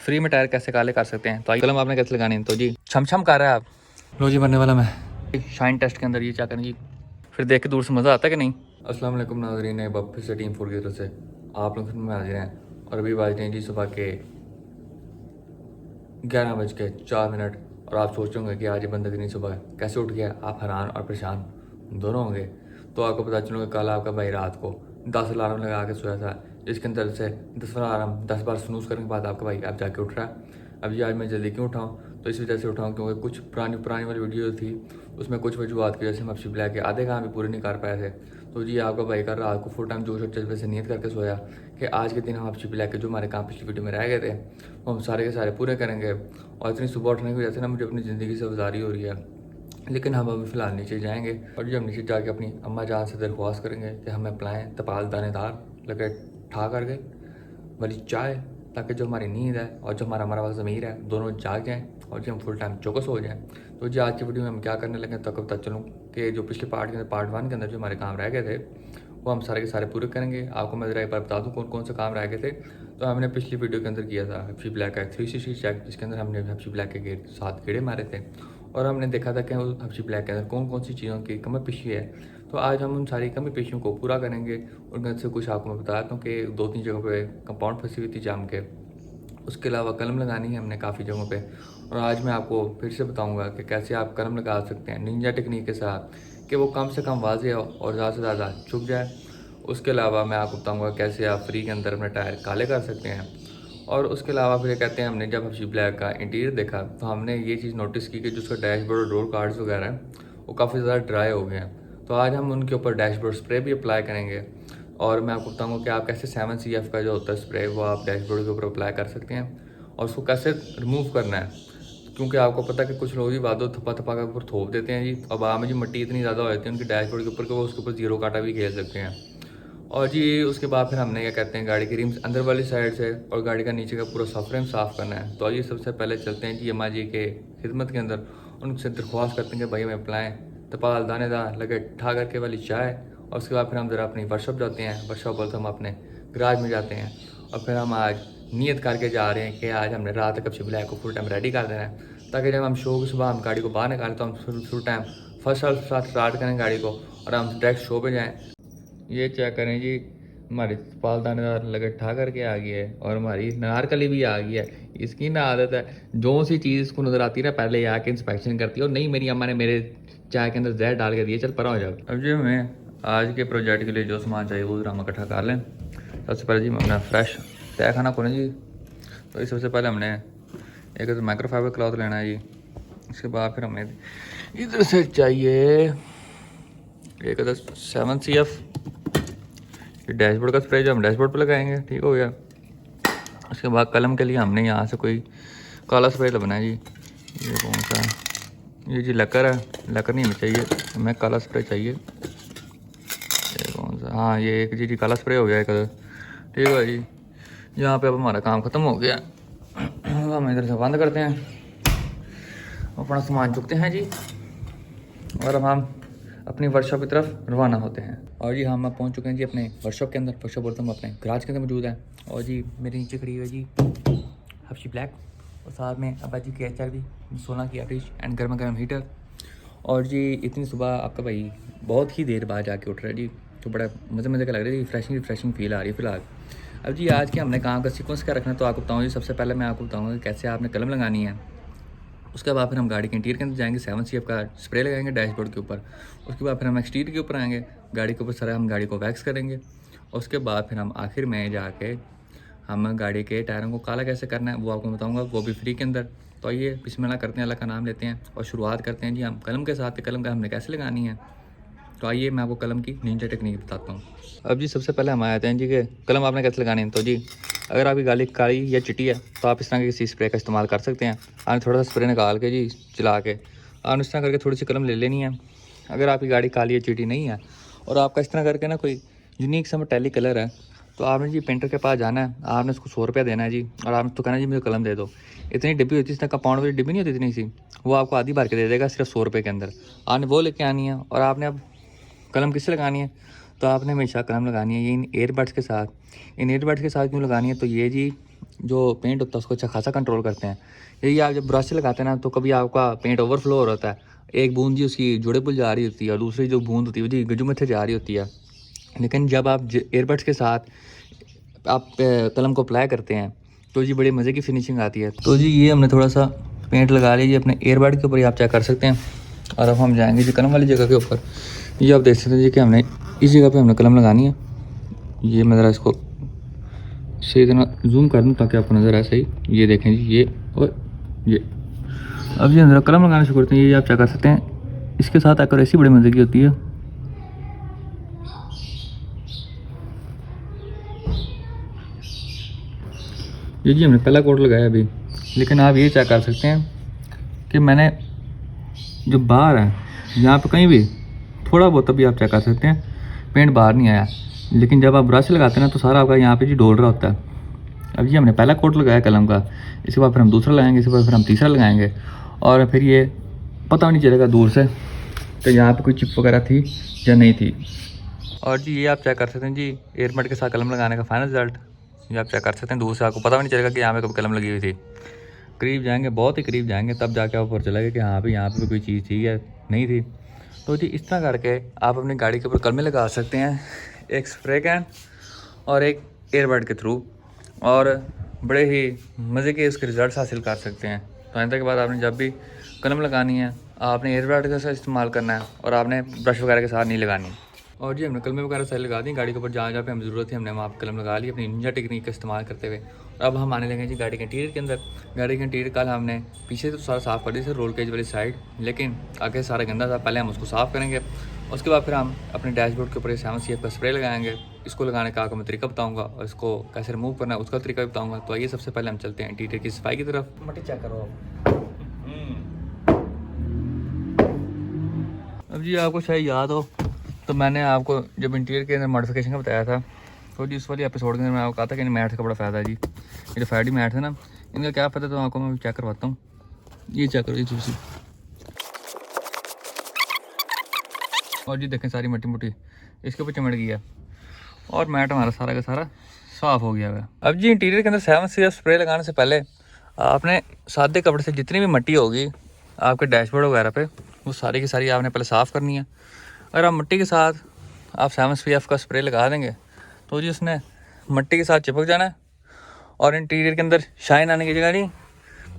Free में tyre कैसे काले कर सकते हैं। तो कलम आपने कैसे लगानी है। तो जी छम छम कर रहा है आप। लो जी मरने वाला मैं शाइन टेस्ट के अंदर ये क्या करें जी, फिर देख के दूर से मज़ा आता है कि नहीं। अस्सलाम वालेकुम नाज़रीन, एक बार फिर से टीम 4 की तरफ से आप लोग में हाजिर हैं। और अभी बाज रहे हैं जी सुबह के 11:04। और आप सोच होंगे कि आज ये बंदा इतनी सुबह कैसे उठ गया। आप हैरान और परेशान दोनों होंगे। तो आपको पता चलूँगा कल आपका भाई रात को 10 अलार्म लगा के सोया था, जिसके अंदर से 10 अलार्म 10 बार स्नूज़ करने के बाद आपका भाई अब जाके उठ रहा है। अभी आज मैं जल्दी क्यों उठाऊँ, तो इस वजह से उठाऊँ क्योंकि कुछ पुरानी वाली वीडियो थी, उसमें कुछ वजूहत की वजह से हम अच्छी ब्लैक के आधे काम भी पूरे नहीं कर पाए थे। तो जी आपका भाई का रात को फुल टाइम जोश और जज्बे से नीयत करके सोया कि आज के दिन हम अच्छी ब्लैक के जो हमारे काम पिछली वीडियो में रह गए थे वो हम सारे के सारे पूरे करेंगे। और इतनी सुबह उठने की वजह से ना मुझे अपनी ज़िंदगी से गुजारी हो रही है। लेकिन हम अभी फ़िलहाल नीचे जाएंगे और जी हम नीचे जाके अपनी अम्मा जान से दरख्वास्त करेंगे कि हमें पिलाएँ तपाल दानेदार लगे ठा कर गए वाली चाय, ताकि जो हमारी नींद है और जो हमारा वाला ज़मीर है दोनों जाग जाएँ और जो हम फुल टाइम चौकस हो जाएँ। तो जी आज की वीडियो में हम क्या करने लगे, तो आपको बता चलूँ कि जो पिछले पार्ट के अंदर पार्ट 1 के अंदर जो हमारे काम रह गए थे वो हम सारे के सारे पूरे करेंगे। आपको मैं ज़रा एक बार बता दूँ कौन कौन से काम रह गए थे। तो हमने पिछली वीडियो के अंदर किया था हफ्शी ब्लैक का 360 चेक, जिसके अंदर हमने हफ्शी ब्लैक के 7 कीड़े मारे थे और हमने देखा था कि हफ्शी ब्लैक के अंदर कौन कौन सी चीज़ों की कमी पेशी है। तो आज हम उन सारी कमी पेशियों को पूरा करेंगे। उनमें से कुछ आपको मैं बताता हूँ कि 2-3 जगहों पर कंपाउंड फंसी हुई थी जाम के। उसके अलावा कलम लगानी है हमने काफ़ी जगहों पे। और आज मैं आपको फिर से बताऊंगा कि कैसे आप कलम लगा सकते हैं निंजा टेक्निक के साथ कि वो कम से कम वाज़ेह हो और ज़्यादा से ज़्यादा छुप जाए। उसके अलावा मैं आपको बताऊंगा कैसे आप फ्री के अंदर अपने टायर काले कर सकते हैं। और उसके अलावा फिर कहते हैं हमने जब हफ्शी ब्लैक का इंटीरियर देखा तो हमने ये चीज़ नोटिस की कि जो उसका डैशबोर्ड और डोर कार्ड्स वगैरह हैं वो काफ़ी ज़्यादा ड्राई हो गए हैं। तो आज हम उनके ऊपर डैशबोर्ड स्प्रे भी अप्लाई करेंगे। और मैं आपको बताऊंगा कि आप कैसे 7CF का जो होता है स्प्रे वो आप डैशबोर्ड के ऊपर अप्लाई कर सकते हैं और उसको कैसे रिमूव करना है। क्योंकि आपको पता है कि कुछ लोग ही वादो थप्पा थप्पा के ऊपर थोप देते हैं जी। अब में जी मिट्टी इतनी ज़्यादा हो जाती है उनके डैशबोर्ड के ऊपर कि वो उसके ऊपर जीरो काटा भी खेल सकते हैं। और जी उसके बाद फिर हमने क्या कहते हैं गाड़ी की रिम्स अंदर वाली साइड से और गाड़ी का नीचे का पूरा सब फ्रेम साफ़ करना है। तो ये सबसे पहले चलते हैं जी अम्मा जी के खिदमत के अंदर, उनसे दरख्वास्त करते हैं कि भाई हमें पिलाएँ तपाल दानेदार लगे ठा करके वाली चाय। और उसके बाद फिर हम ज़रा अपनी वर्कशॉप जाते हैं। वर्कशॉप बोलते हम अपने गराज में जाते हैं और फिर हम आज नियत करके जा रहे हैं कि आज हमने रात तक अच्छी ब्लैक को फुल टाइम रेडी कर देना है, ताकि जब हम शो की सुबह हम गाड़ी को बाहर निकालें तो हम फुल टाइम फर्स्ट स्टार्ट करें गाड़ी को और हम डायरेक्ट शो पे जाएँ। ये चेक करें जी हमारी पाल दानेदार लगे ठा करके आ गई है और हमारी नारकली भी आ गई है। इसकी ना आदत है जो सी चीज़ इसको नज़र आती है ना पहले ये आके इंस्पेक्शन करती है। और नहीं मेरी अम्मा ने मेरे चाय के अंदर जहर डाल के दिए, चल परा हो जाओ। अब जी हमें आज के प्रोजेक्ट के लिए जो सामान चाहिए वो हम इकट्ठा कर लें। सबसे पहले जी हम अपना फ्रेश तय खाना खोलें जी। तो इस सबसे पहले हमने एक तो माइक्रोफाइबर क्लॉथ लेना है जी। इसके बाद फिर हमें इधर से चाहिए एक 7CF डैशबोर्ड का स्प्रे जो हम डैशबोर्ड पर लगाएंगे। ठीक हो गया। उसके बाद कलम के लिए हमने यहाँ से कोई काला स्प्रे लगना है जी। ये कौन सा ये जी लकर है, लकर नहीं हमें चाहिए, हमें काला स्प्रे चाहिए। ये कौन सा, हाँ ये एक जी काला स्प्रे हो गया एक। ठीक है जी, यहाँ पे अब हमारा काम ख़त्म हो गया। हम इधर से बंद करते हैं, अपना सामान चुकते हैं जी और अब हम अपनी वर्कशॉप की तरफ रवाना होते हैं। और जी हम पहुंच चुके हैं जी अपने वर्कशॉप के अंदर। वर्कशॉप बोलते हम अपने गराज के अंदर मौजूद है। और जी मेरे नीचे खड़ी हुई है जी हफ्शी ब्लैक और साथ में अब्बा जी के HRV 16 की एवरेज एंड गर्मा गर्म हीटर। और जी इतनी सुबह आपका भाई बहुत ही देर बाद जाके उठ रहा है जी, तो बड़ा मज़े का लग रहा है जी। रिफ्रेशिंग फील आ रही है फ़िलहाल। अब जी आज के हमने काम का सीक्वेंस क्या रखना है तो आपको बताऊँ जी। सबसे पहले मैं आपको बताऊँगा कि कैसे आपने कलम लगानी है। उसके बाद फिर हम गाड़ी के इंटीरियर के अंदर जाएंगे, 7CF का स्प्रे लगाएंगे डैशबोर्ड के ऊपर। उसके बाद फिर हम एक्सटीरियर के ऊपर आएंगे, गाड़ी के ऊपर सारा हम गाड़ी को वैक्स करेंगे। और उसके बाद फिर हम आखिर में जाके हम गाड़ी के टायरों को काला कैसे करना है वो आपको बताऊंगा, वो भी फ्री के अंदर। तो आइए बिस्मिल्लाह करते हैं, अल्लाह का नाम लेते हैं और शुरुआत करते हैं जी हम कलम के साथ। कलम का हमने कैसे लगानी है तो आइए मैं आपको कलम की निंजा टेक्निक बताता हूँ। अब जी सबसे पहले हम आते हैं जी कि कलम आपने कैसे लगानी है। तो जी अगर आपकी गाड़ी काली या चिट्टी है तो आप इस तरह के किसी स्प्रे का इस्तेमाल कर सकते हैं। आपने थोड़ा सा स्प्रे निकाल के जी चला के आपने इस तरह करके थोड़ी सी कलम ले लेनी है। अगर आपकी गाड़ी काली या चिट्टी नहीं है और आपका इस तरह करके ना कोई यूनिक सा मेटालिक कलर है तो आपने जी पेंटर के पास जाना है, आपने उसको 100 रुपया देना है जी। और आपने तो कहना जी मुझे कलम दे दो। इतनी डिब्बी होती है, इस तरह कंपाउंड वाली डिब्बी नहीं होती इतनी सी, वो आपको आधी भर के दे देगा सिर्फ 100 रुपये के अंदर। आपने वो लेके आनी है। और आपने अब कलम किससे लगानी है तो आपने हमेशा कलम लगानी है ये इन ईयरबड्स के साथ। इन ईयरबड्स के साथ क्यों लगानी है तो ये जी जो पेंट होता है उसको अच्छा खासा कंट्रोल करते हैं। यही आप जब ब्रश से लगाते हैं ना तो कभी आपका पेंट ओवरफ्लो हो रहा है, एक बूंद जी उसकी जोड़े पुल जा रही होती है और दूसरी जो बूंद होती है वो जी गजू में जा रही होती है। लेकिन जब आप एयरबड्स के साथ आप कलम को अप्लाई करते हैं तो जी बड़े मज़े की फिनिशिंग आती है। तो जी ये हमने थोड़ा सा पेंट लगा लीजिए अपने एयरबड के ऊपर, ही आप चेक कर सकते हैं। और अब हम जाएंगे जी कलम वाली जगह के ऊपर। ये आप देख सकते हैं जी कि हमने इस जगह पे हमने कलम लगानी है। ये मैं ज़रा इसको सही तरह जूम कर दूँ ताकि आपको नज़र आए सही। ये देखें जी ये और ये। अब ये ज़रा कलम लगाना शुरू करते हैं। ये आप चेक कर सकते हैं, इसके साथ एक्यूरेसी बड़ी मज़े की होती है। ये जी हमने पहला कोट लगाया अभी, लेकिन आप ये चेक कर सकते हैं कि मैंने जो बाहर है यहाँ पे कहीं भी थोड़ा बहुत अभी आप चेक कर सकते हैं पेंट बाहर नहीं आया। लेकिन जब आप ब्रश लगाते हैं ना तो सारा आपका यहाँ पे जी डोल रहा होता है। अब जी हमने पहला कोट लगाया कलम का, इसके बाद फिर हम दूसरा लगाएंगे, इसके बाद फिर हम तीसरा लगाएंगे। और फिर ये पता नहीं चलेगा दूर से कि यहाँ पे कोई चिप वगैरह थी या नहीं थी। और जी ये आप चेक कर सकते हैं जी एयरबड के साथ कलम लगाने का फाइनल रिजल्ट। ये आप चेक कर सकते हैं, दूर से आपको पता भी नहीं चलेगा कि यहाँ पे कभी कलम लगी हुई थी। करीब जाएंगे, बहुत ही करीब जाएंगे, तब जाके आपको पता चलेगा कि हाँ भाई यहाँ पे कोई चीज़ थी या नहीं थी। तो जी इस तरह करके आप अपनी गाड़ी के ऊपर कलमें लगा सकते हैं, एक स्प्रे कैन और एक एयरबड के थ्रू, और बड़े ही मज़े के इसके रिज़ल्ट हासिल कर सकते हैं। तो आइंदा के बाद आपने जब भी कलम लगानी है आपने एयरबड का इस्तेमाल करना है और आपने ब्रश वगैरह के साथ नहीं लगानी। और जी हमने कलमें वगैरह सारी लगा दी गाड़ी के ऊपर, जहाँ जहाँ पे हमें ज़रूरत थी हमने वहाँ पर कलम लगा ली अपनी निंजा टेक्निक का इस्तेमाल करते हुए। और अब हम आने लगे जी गाड़ी के इंटीरियर के अंदर। गाड़ी के इंटीरियर कल हमने पीछे तो सारा साफ़ कर दी थी, रोल केज वाली साइड, लेकिन आगे सारा गंदा था। पहले हम उसको साफ़ करेंगे, उसके बाद फिर हम अपने डैशबोर्ड के ऊपर 7CF का स्प्रे लगाएंगे। इसको लगाने का आपको मैं तरीका बताऊँगा और इसको कैसे रिमूव करना है उसका तरीका भी बताऊँगा। तो आइए सबसे पहले हम चलते हैं इंटीरियर की सफाई की तरफ। मट्टी चेक करो। अब जी आपको शायद याद हो तो मैंने आपको जब इंटीरियर के अंदर मॉडिफिकेशन का बताया था तो जी उस वाली एपिसोड के अंदर मैं आपको कहा था कि इन मैट का बड़ा फ़ायदा है जी। ये जो फैडी मैट है ना इनका क्या फ़ायदा, तो आपको मैं चेक करवाता हूँ। ये चेक करो जी दूसरी, और जी देखें सारी मट्टी मुट्टी इसके ऊपर चिमट गई है और मैट हमारा सारा का सारा साफ़ हो गया है। अब जी इंटीरियर के अंदर 7CF स्प्रे लगाने से पहले आपने सादे कपड़े से जितनी भी मट्टी होगी आपके डैशबोर्ड वगैरह पे वो सारी की सारी आपने पहले साफ़ करनी है। अगर आप मिट्टी के साथ आप 7CF का स्प्रे लगा देंगे तो जी उसने मिट्टी के साथ चिपक जाना है और इंटीरियर के अंदर शाइन आने की जगह नहीं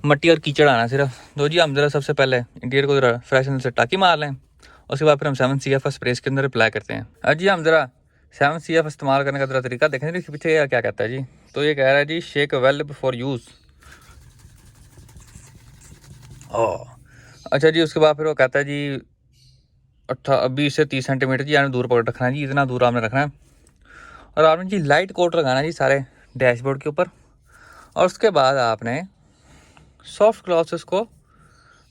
मट्टी और कीचड़ आना सिर्फ। तो जी हम ज़रा सबसे पहले इंटीरियर को ज़रा फ्रेशनर से टाँकी मार लें, उसके बाद फिर हम 7CF का स्प्रे इसके अंदर अप्लाई करते हैं। अब जी हम ज़रा 7CF इस्तेमाल करने का ज़रा तरीका देखें जी पीछे क्या कहता है जी। तो ये कह रहा है जी शेक वेल बिफोर यूज़। अच्छा जी उसके बाद फिर वो कहता है जी 20 से 30 सेंटीमीटर जी आपने दूर पकड़ रखना है जी, इतना दूर आपने रखना है। और आपने जी लाइट कोट लगाना है जी सारे डैशबोर्ड के ऊपर, और उसके बाद आपने सॉफ्ट क्लॉथ से उसको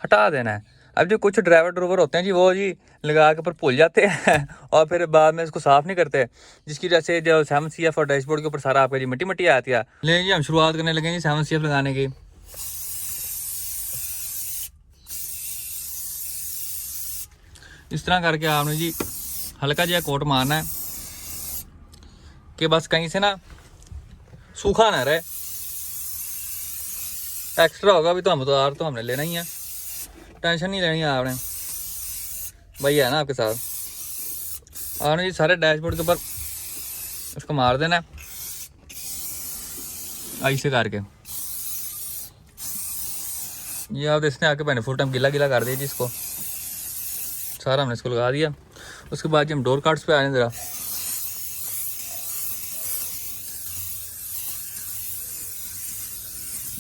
हटा देना है। अब जो कुछ ड्राइवर ड्रोवर होते हैं जी वो जी लगा के ऊपर भूल जाते हैं और फिर बाद में इसको साफ़ नहीं करते, जिसकी वजह से जो 7CF और डैशबोर्ड के ऊपर सारा आपका जी मिट्टी मिट्टी आती है। लेकिन जी हम शुरुआत करने लगे जी 7CF लगाने की। इस तरह करके आपने जी हल्का जहा कोट मारना है कि बस कहीं से ना सूखा ना रहे। एक्स्ट्रा होगा भी तो हम तो हमने लेना ही है, टेंशन नहीं लेनी है आपने, भाई है ना आपके साथ। आपने जी सारे डैशबोर्ड के ऊपर उसको मार देना है ऐसे करके। ये आप देखते हैं आके मैंने फुल टाइम गिला गिला कर दिया जी इसको, सारा हमने इसको लगा दिया। उसके बाद जी हम डोर कार्ड्स पे आए ज़रा।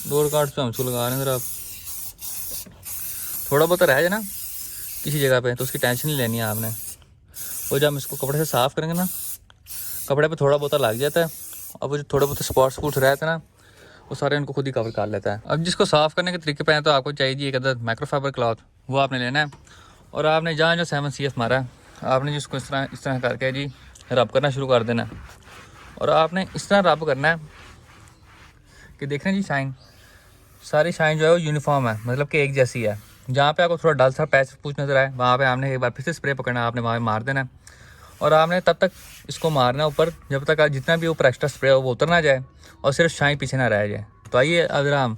डोर कार्ड्स पे हम इसको लगा रहे हैं ज़रा, थोड़ा बहुत रह जाए ना किसी जगह पे तो उसकी टेंशन नहीं लेनी है आपने। वो जब हम इसको कपड़े से साफ़ करेंगे ना कपड़े पे थोड़ा बहुत लग जाता है और वो जो थोड़े बहुत स्पॉट्स रहते हैं ना वो सारे उनको खुद ही कवर कर लेता है। अब जिसको साफ़ करने के तरीके पे हैं तो आपको चाहिए एक अदर माइक्रोफाइबर क्लॉथ, वो आपने लेना है और आपने जहाँ जो 7CF मारा है आपने जिसको इस तरह करके जी रब करना शुरू कर देना है। और आपने इस तरह रब करना है कि देखना जी शाइन सारी शाइन जो है वो यूनिफॉर्म है, मतलब कि एक जैसी है। जहाँ पे आपको थोड़ा डल सा पैच पूछ नज़र आए वहाँ पे आपने एक बार फिर से स्प्रे पकड़ना है, आपने वहाँ मार देना है और आपने तब तक इसको मारना ऊपर जब तक जितना भी ऊपर एक्स्ट्रा स्प्रे हो वो उतर ना जाए और सिर्फ शाइन पीछे ना रह जाए। तो आइए अब जरा हम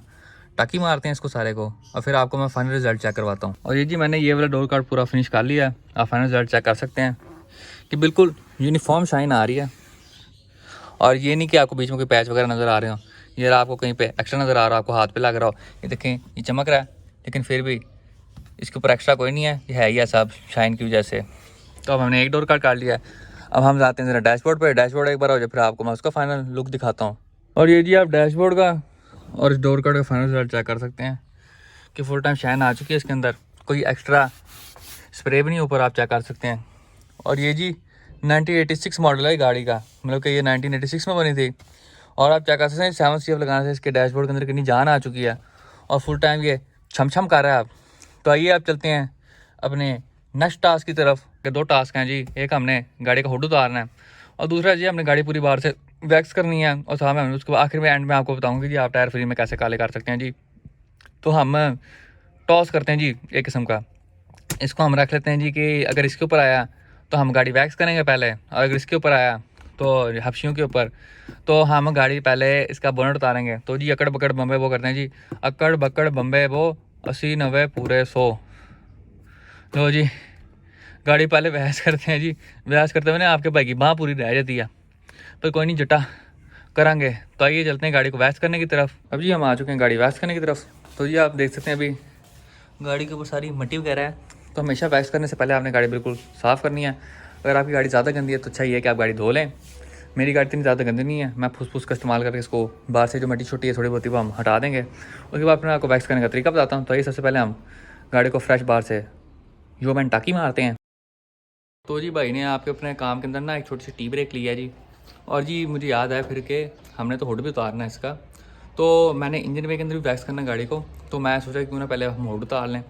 टाकी मारते हैं इसको सारे को और फिर आपको मैं फाइनल रिजल्ट चेक करवाता हूँ। और ये जी मैंने ये वाला डोर कार्ड पूरा फिनिश कर लिया है। आप फाइनल रिजल्ट चेक कर सकते हैं कि बिल्कुल यूनिफॉर्म शाइन आ रही है। और ये नहीं कि आपको बीच में कोई पैच वगैरह नज़र आ रहे हो, ये आपको कहीं पे एक्स्ट्रा नज़र आ रहा हो, आपको हाथ पे लग रहा हो। ये देखें ये चमक रहा है, लेकिन फिर भी इसके ऊपर एक्स्ट्रा कोई नहीं है, ये है ही ऐसा शाइन की वजह से। तो अब हमने एक डोर कार्ड काट लिया है। अब हम जाते हैं ज़रा डैशबोर्ड पे। डैशबोर्ड एक बार हो जाए फिर आपको मैं उसका फाइनल लुक दिखाता हूँ। और ये जी आप डैशबोर्ड का और इस डोर कार्ड का फाइनल रिजल्ट चेक कर सकते हैं कि फुल टाइम शाइन आ चुकी है। इसके अंदर कोई एक्स्ट्रा स्प्रे भी नहीं ऊपर, आप चेक कर सकते हैं। और ये जी 1986 मॉडल है गाड़ी का, मतलब कि ये 1986 में बनी थी। और आप चेक कर सकते हैं 7 CF लगाने से इसके डैशबोर्ड के अंदर कितनी जान आ चुकी है और फुल टाइम ये छम छम कर रहा है। आप तो आइए आप चलते हैं अपने नेक्स्ट टास्क की तरफ। के 2 टास्क हैं जी, एक हमने गाड़ी का हुड उतारना है और दूसरा जी हमने गाड़ी पूरी बाहर से वैक्स करनी है। और साथ में उसके आखिर में एंड में आपको बताऊंगी जी आप टायर फ्री में कैसे काले कर सकते हैं जी। तो हम टॉस करते हैं जी एक किस्म का, इसको हम रख लेते हैं जी कि अगर इसके ऊपर आया तो हम गाड़ी वैक्स करेंगे पहले, और अगर इसके ऊपर आया तो हफ्शियों के ऊपर तो हम गाड़ी पहले इसका बोनट उतारेंगे। तो जी अकड़ बकड़ बम्बे वो करते हैं जी, अकड़ बकड़ बम्बे वो 80 90 पूरे 100। लो जी गाड़ी पहले बहस करते हैं जी, बहस करते हुए ना आपके भाई की बाँह पूरी रह जाती है, पर कोई नहीं जटा करांगे। तो आइए चलते हैं गाड़ी को वैक्स करने की तरफ। अब जी हम आ चुके हैं गाड़ी वैक्स करने की तरफ। तो जी आप देख सकते हैं अभी गाड़ी के ऊपर सारी मिट्टी वगैरह है। तो हमेशा वैक्स करने से पहले आपने गाड़ी बिल्कुल साफ़ करनी है। अगर आपकी गाड़ी ज़्यादा गंदी है तो अच्छा ये है कि आप गाड़ी धो लें। मेरी गाड़ी इतनी ज़्यादा गंदी नहीं है, मैं फुस का इस्तेमाल करके इसको बाहर से जो मिट्टी छोटी है थोड़ी बहुत वो हम हटा देंगे। उसके बाद फिर मैं आपको वैक्स करने का तरीका बताता हूँ। तो ये सबसे पहले हम गाड़ी को फ्रेश बाहर से मैन टाकी मारते हैं। तो जी भाई ने आपके अपने काम के अंदर ना एक छोटी सी टी ब्रेक लिया है जी। और जी मुझे याद आया फिर के हमने तो हुड भी उतारना है इसका, तो मैंने इंजन वे के अंदर भी वैक्स करना है गाड़ी को। तो मैं सोचा क्यों ना पहले हम हुड उतार लें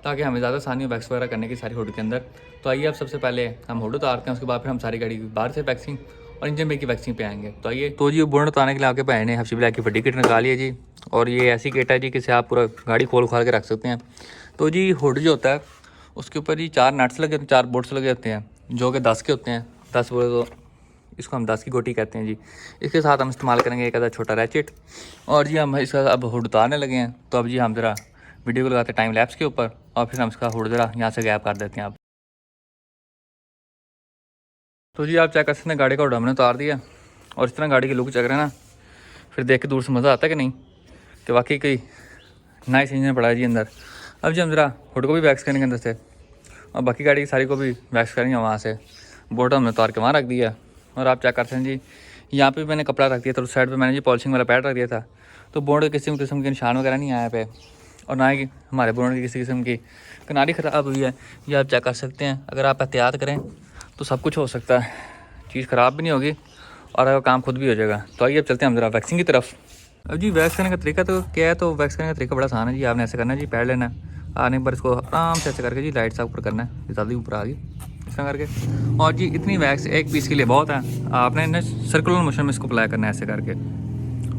ताकि हमें ज़्यादा आसानी हो वैक्स वगैरह करने की सारी हुड के अंदर। तो आइए अब सबसे पहले हम हुड उतारते हैं, उसके बाद फिर हम सारी गाड़ी की बाहर से वैक्सिंग और इंजन वे की वैक्सिंग पे आएंगे। तो आइए। तो जी बोनट उतारने के लिए आपके भाई ने हफ्सी ब्लैक की बड़ी किट निकाली है जी। और ये ऐसी किट है जी कि आप पूरा गाड़ी खोल के रख सकते हैं। तो जी हुड जो होता है उसके ऊपर जी 4 नट्स लगे, 4 बोल्ट्स लगे होते हैं जो कि 10 के होते हैं। 10 बोले तो इसको हम 10 की गोटी कहते हैं जी। इसके साथ हम इस्तेमाल करेंगे एक आधा छोटा रैचेट। और जी हम इसका अब हुड उतारने लगे हैं। तो अब जी हम ज़रा वीडियो को लगाते हैं टाइम लैप्स के ऊपर और फिर हम इसका हुड ज़रा यहाँ से गैप कर देते हैं। आप तो जी आप चेक कर सकते हैं गाड़ी का हुड हमने उतार दिया। और इस तरह गाड़ी की लुक चेक रहे ना, फिर देख के दूर से मज़ा आता है कि नहीं, कि वाकई कोई नाइस इंजन पड़ा है जी अंदर। अब जी हम ज़रा हुड को भी वैक्स करेंगे अंदर से और बाकी गाड़ी की सारी को भी वैक्स करेंगे वहाँ से। बोर्ड हमने उतार के वहाँ रख दिया। और आप चेक करते हैं जी यहाँ पे मैंने कपड़ा रख दिया था, उस साइड पे मैंने जी पॉलिशिंग वाला पैड रख दिया था। तो बोर्ड के किसी किस्म के निशान वगैरह नहीं आया पे, और ना ही हमारे बोर्ड की किसी किस्म की किनारी ख़राब हुई है। ये आप चेक कर सकते हैं। अगर आप एहतियात करें तो सब कुछ हो सकता है, चीज़ ख़राब भी नहीं होगी और आपका काम खुद भी हो जाएगा। तो आइए अब चलते हैं हम ज़रा वैक्सिंग की तरफ। अब जी वैक्स करने का तरीका तो क्या है, तो वैक्स करने का तरीका बड़ा आसान है जी। आपने ऐसे करना है जी, पैड लेना है, आने पर इसको आराम से ऐसे करके जी लाइट सा ऊपर करना है, ज़्यादा ही ऊपर आ गई इस तरह करके। और जी इतनी वैक्स एक पीस के लिए बहुत है। आपने ना सर्कुलर मोशन में इसको अप्लाई करना है ऐसे करके,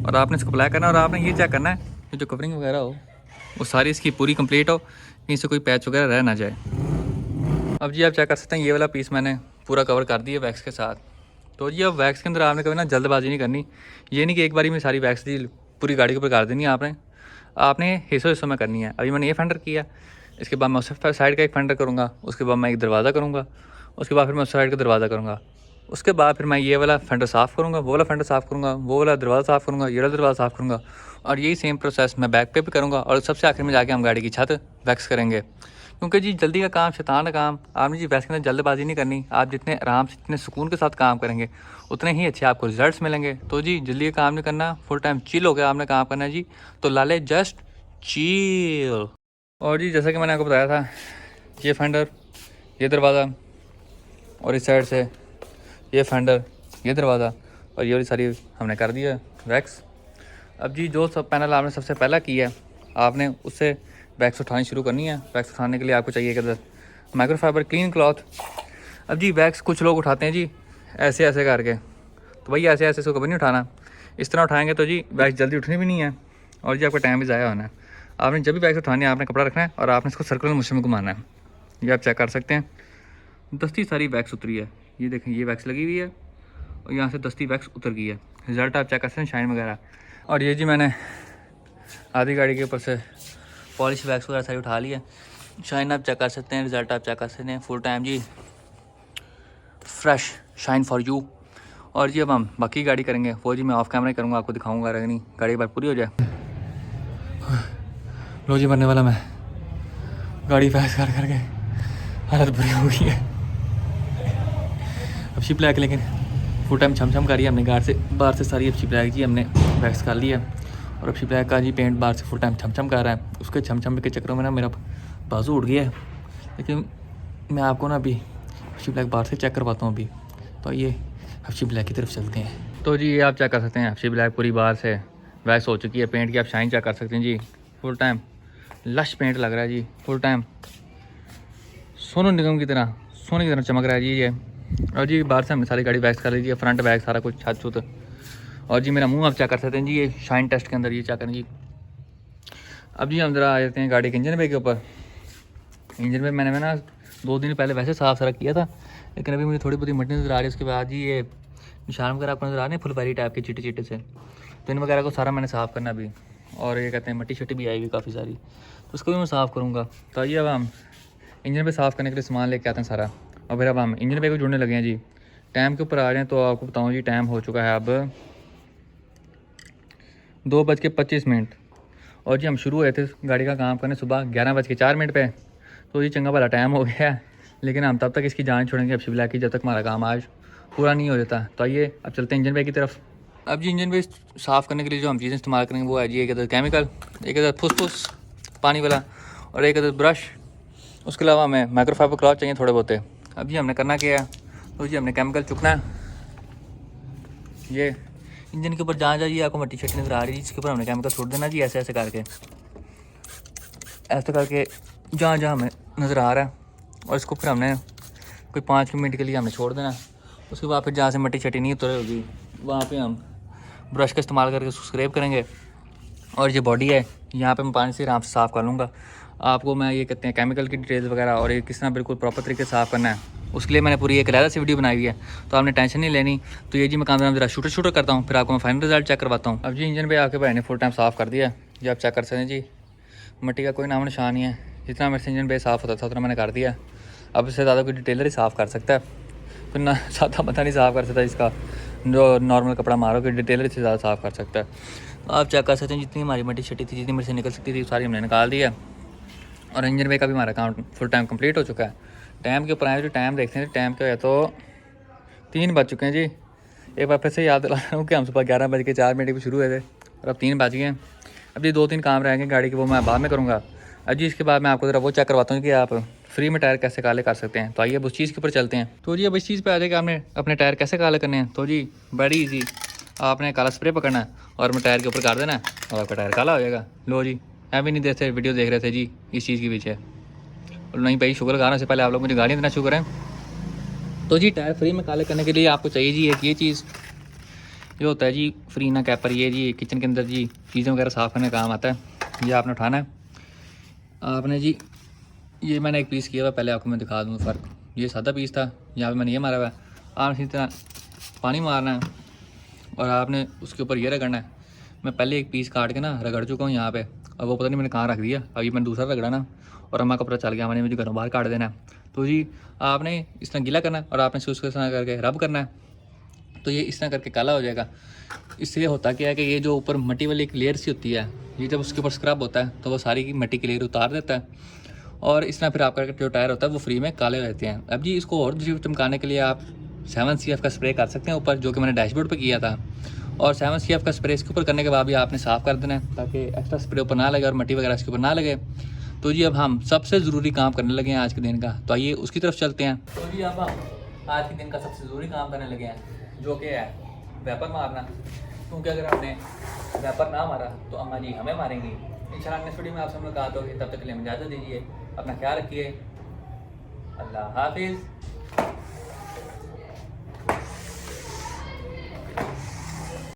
और आपने इसको अप्लाई करना है। और आपने ये चेक करना है कि जो कवरिंग वगैरह हो वो सारी इसकी पूरी कंप्लीट हो, कहीं से कोई पैच वगैरह रह ना जाए। अब जी आप चेक कर सकते हैं ये वाला पीस मैंने पूरा कवर कर दिया वैक्स के साथ। तो जी अब वैक्स के अंदर आपने कभी ना जल्दबाजी नहीं करनी। ये नहीं कि एक बारी में सारी वैक्स जी पूरी गाड़ी के ऊपर कर देनी है। आपने हिस्सों हिस्सों में करनी है। अभी मैंने ये फेंडर किया, इसके बाद मैं उस साइड का एक फेंडर करूँगा, उसके बाद मैं एक दरवाज़ा करूँगा, उसके बाद फिर मैं उस साइड का दरवाज़ा करूँगा, उसके बाद फिर मैं ये वाला फेंडर साफ़ करूँगा, वो वाला फेंडर साफ़ करूँगा, वो वाला दरवाज़ा साफ़ करूँगा, ये वाला दरवाज़ा साफ़ करूँगा। और यही सेम प्रोसेस मैं बैक पे भी करूँगा और सबसे आखिर में जाके हम गाड़ी की छत वैक्स करेंगे। क्योंकि जी जल्दी का काम शैतान का काम। आपने जी वैक्स के अंदर जल्दबाजी नहीं करनी। आप जितने आराम से जितने सुकून के साथ काम करेंगे उतने ही अच्छे आपको रिजल्ट्स मिलेंगे। तो जी जल्दी का काम नहीं करना, फुल टाइम चिल हो गया आपने काम करना है जी। तो लाले जस्ट चिल। और जी जैसा कि मैंने आपको बताया था, ये फेंडर, ये दरवाज़ा, और इस साइड से ये फेंडर, ये दरवाज़ा, और ये वाली सारी हमने कर दिया वैक्स। अब जी जो सब पैनल आपने सबसे पहला किया है, आपने उससे वैक्स उठानी शुरू करनी है। वैक्स उठाने के लिए आपको चाहिए कि माइक्रोफाइबर क्लीन क्लॉथ। अब जी वैक्स कुछ लोग उठाते हैं जी ऐसे ऐसे करके, तो भाई ऐसे ऐसे इसको कभी नहीं उठाना। इस तरह उठाएंगे तो जी वैक्स जल्दी उठनी भी नहीं है और जी आपका टाइम भी ज़ाया होना है। आपने जब भी वैक्स उठानी है आपने कपड़ा रखना है और आपने इसको सर्कुलर मोशन में घुमाना है। ये आप चेक कर सकते हैं, दस्ती सारी वैक्स उतरी है। ये देखें ये वैक्स लगी हुई है और यहाँ से दस्ती वैक्स उतर गई है। रिज़ल्ट आप चेक कर सकते हैं, शाइन वगैरह। और ये जी मैंने आधी गाड़ी के ऊपर से पॉलिश वैक्स वगैरह सारी उठा लिया। शाइन आप चेक कर सकते हैं, रिज़ल्ट आप चेक कर सकते हैं, फुल टाइम जी फ्रेश शाइन फॉर यू। और जी अब हम बाकी गाड़ी करेंगे वो जी मैं ऑफ कैमरा ही करूँगा, आपको दिखाऊंगा अगर नहीं गाड़ी एक बार पूरी हो जाए। लो जी मरने वाला मैं, गाड़ी फैस कर करके हालत बुरी हो गई है। अब शिप ब्लैक लेकिन फुल टाइम छम कर रही है, हमने बाहर से सारी अच्छी ब्लैक जी हमने वैक्स कर लिया। और अब शिप ब्लैक का जी पेंट बाहर से फुल टाइम छम कर रहा है। उसके छम के चक्करों में ना मेरा बाजू उड़ गया है। लेकिन मैं आपको ना अभी शिप ब्लैक बाहर से चेक करवाता हूँ अभी। तो ये हफ्शी ब्लैक की तरफ चलते हैं। तो जी ये आप चेक कर सकते हैं, हफ्शी ब्लैक पूरी बाहर से वैक्स हो चुकी है। पेंट की आप शाइन चेक कर सकते हैं जी, फुल टाइम लश पेंट लग रहा है जी, फुल टाइम सोनू निगम की तरह सोने की तरह चमक रहा है जी ये। और जी बाहर से हमने सारी गाड़ी वैक्स कर लीजिए, फ्रंट बैक सारा कुछ छत छुत। और जी मेरा मुंह आप चेक कर सकते हैं जी, ये शाइन टेस्ट के अंदर ये चेक करें जी। अब जी हम ज़रा आ जाते हैं गाड़ी के इंजन पे के ऊपर। इंजन पे मैंने ना 2 दिन पहले वैसे साफ़ सारा किया था, लेकिन अभी मुझे थोड़ी बहुत मिट्टी नज़र आ रही है। उसके बाद जी ये निशान वगैरह आपको नज़र आ रहे हैं फुलवारी टाइप के चिटे से, तो इन वगैरह को सारा मैंने साफ़ करना अभी। और ये कहते हैं मट्टी शट्टी भी आएगी काफ़ी सारी, तो उसको भी मैं साफ़ करूँगा। तो आइए अब हम इंजन पे साफ़ करने के लिए सामान लेके आते हैं सारा। और फिर अब हम इंजन पे को जुड़ने लगे हैं जी। टाइम के ऊपर आ रहे हैं तो आपको बताऊँ जी, टाइम हो चुका है अब 2:25। और जी हम शुरू हुए थे गाड़ी का काम करने सुबह 11:04 पे। तो ये चंगा भला टाइम हो गया है, लेकिन हम तब तक इसकी जान छोड़ेंगे अब शिप ब्लैक की, जब तक हमारा काम आज पूरा नहीं हो जाता। तो आइए अब चलते हैं इंजन पे की तरफ। अब जी इंजन पे साफ़ करने के लिए जो हम चीज़ें इस्तेमाल करेंगे वो है जी, एक अदर केमिकल, एक अदर फुस पानी वाला, और एक अदर ब्रश। उसके अलावा हमें माइक्रोफाइबर क्लॉथ चाहिए थोड़े बहुत। अब जी हमने करना क्या है, तो जी हमने केमिकल चुकना है। ये इंजन के ऊपर जहाँ ये आपको मट्टी शट्टी नज़र आ रही है, इसके ऊपर हमने केमिकल छोड़ देना जी, ऐसे करके जहाँ हमें नज़र आ रहा है। और इसको फिर हमने कोई 5 मिनट के लिए हमने छोड़ देना। उसके बाद फिर जहाँ से मट्टी शट्टी नहीं उतर होगी वहाँ पे हम ब्रश का इस्तेमाल करके उसको स्क्रैप करेंगे। और ये बॉडी है, यहाँ पे मैं पानी से आराम से साफ़ कर लूँगा। आपको मैं ये कहते हैं केमिकल की डिटेल्स वगैरह और ये किस तरह बिल्कुल प्रॉपर तरीके से साफ़ करना है, उसके लिए मैंने पूरी एक अलग सी वीडियो बनाई हुई है, तो आपने टेंशन नहीं लेनी। तो ये जी मैं काम ज़रा शूटर करता हूँ, फिर आपको मैं फाइनल रिजल्ट चेक करवाता हूँ। अब जी इंजन पे आके भाई ने फुल टाइम साफ़ कर दिया, ये आप चेक कर सकते हैं जी, मट्टी का कोई नाम निशान नहीं है। जितना मेरे से इंजन पे साफ़ होता था उतना मैंने कर दिया। अब इससे ज़्यादा कोई डिटेलर ही साफ़ कर सकता है, कोई ना ज़्यादा पता नहीं साफ़ कर सकता इसका, जो नॉर्मल कपड़ा मारो कि डिटेलर से ज़्यादा साफ़ कर सकता है। तो आप चेक कर सकते हैं जितनी हमारी मट्टी शट्टी थी, जितनी मेरे से निकल सकती थी, सारी हमने निकाल दिया। और इंजन पे का भी हमारा काम फुल टाइम कंप्लीट हो चुका है। टाइम के ऊपर आए जो टाइम देखते हैं, टाइम क्या है तो 3 बज चुके हैं जी। एक बार फिर से याद दिला रहा हूँ कि हम सुबह 11:04 पर शुरू हुए थे और अब 3 बज गए हैं। अब ये 2-3 काम रहेंगे गाड़ी के, वो मैं बाद में करूँगा। अब जी इसके बाद मैं आपको ज़रा वो चेक करवाता हूँ कि आप फ्री में टायर कैसे काले कर सकते हैं। तो आइए अब उस चीज़ के ऊपर चलते हैं। तो जी अब इस चीज़ पे आ जाए कि आपने अपने टायर कैसे काले करने हैं। तो जी बड़ी ईजी, आपने काला स्प्रे पकड़ना है और अपने टायर के ऊपर कर देना है और आपका टायर काला हो जाएगा। लो जी, अभी नहीं देते वीडियो देख रहे थे जी इस चीज़ के पीछे, और नहीं भाई शुगर लगाने से पहले आप लोग मुझे गाड़ी देना शुक्र है। तो जी टायर फ्री में काले करने के लिए आपको चाहिए जी एक ये चीज़ जो होता है जी फ्रीना कैपर, ये जी किचन के अंदर जी चीज़ें वगैरह साफ़ करने का काम आता है। ये आपने उठाना है, आपने जी ये मैंने एक पीस किया हुआ, पहले आपको मैं दिखा दूँ फ़र्क। ये सादा पीस था, यहाँ पे मैंने ये मारा हुआ है। आप इसी तरह पानी मारना है और आपने उसके ऊपर ये रगड़ना है। मैं पहले एक पीस काट के ना रगड़ चुका हूँ यहाँ पे, और वो पता नहीं मैंने कहाँ रख दिया। अभी मैंने दूसरा रगड़ा ना और अम्मा का पता चल गया, मैंने मुझे घरों बाहर काट देना है। तो जी आपने इस तरह गीला करना है और आपने उसको इस तरह करके रब करना है, तो ये इस तरह करके काला हो जाएगा। इससे होता क्या है कि ये जो ऊपर मट्टी वाली एक लेयर सी होती है, ये जब उसके ऊपर स्क्रब होता है तो वो सारी की मट्टी की लेयर उतार देता है, और इस तरह फिर आपका जो टायर होता है वो फ्री में काले रहते हैं। अब जी इसको और चमकाने के लिए आप 7CF का स्प्रे कर सकते हैं ऊपर, जो कि मैंने डैशबोर्ड पे किया था। और 7CF का स्प्रे इसके ऊपर करने के बाद भी आपने साफ़ कर देना है, ताकि एक्स्ट्रा स्प्रे ऊपर ना लगे और मट्टी वगैरह इसके ऊपर ना लगे। तो जी अब हम सबसे ज़रूरी काम करने लगे हैं आज के दिन का, तो आइए उसकी तरफ चलते हैं। तो जी अब हम आज के दिन का सबसे ज़रूरी काम करने लगे हैं, जो कि है वेपर मारना। क्योंकि अगर आपने वेपर ना मारा तो अम्मा जी हमें मारेंगी। इंशाल्लाह नेक्स्ट वीडियो में आपसे मुलाकात होगी, तब तक के लिए हमें इजाज़त दीजिए, अपना ख्याल रखिए, अल्लाह हाफिज़।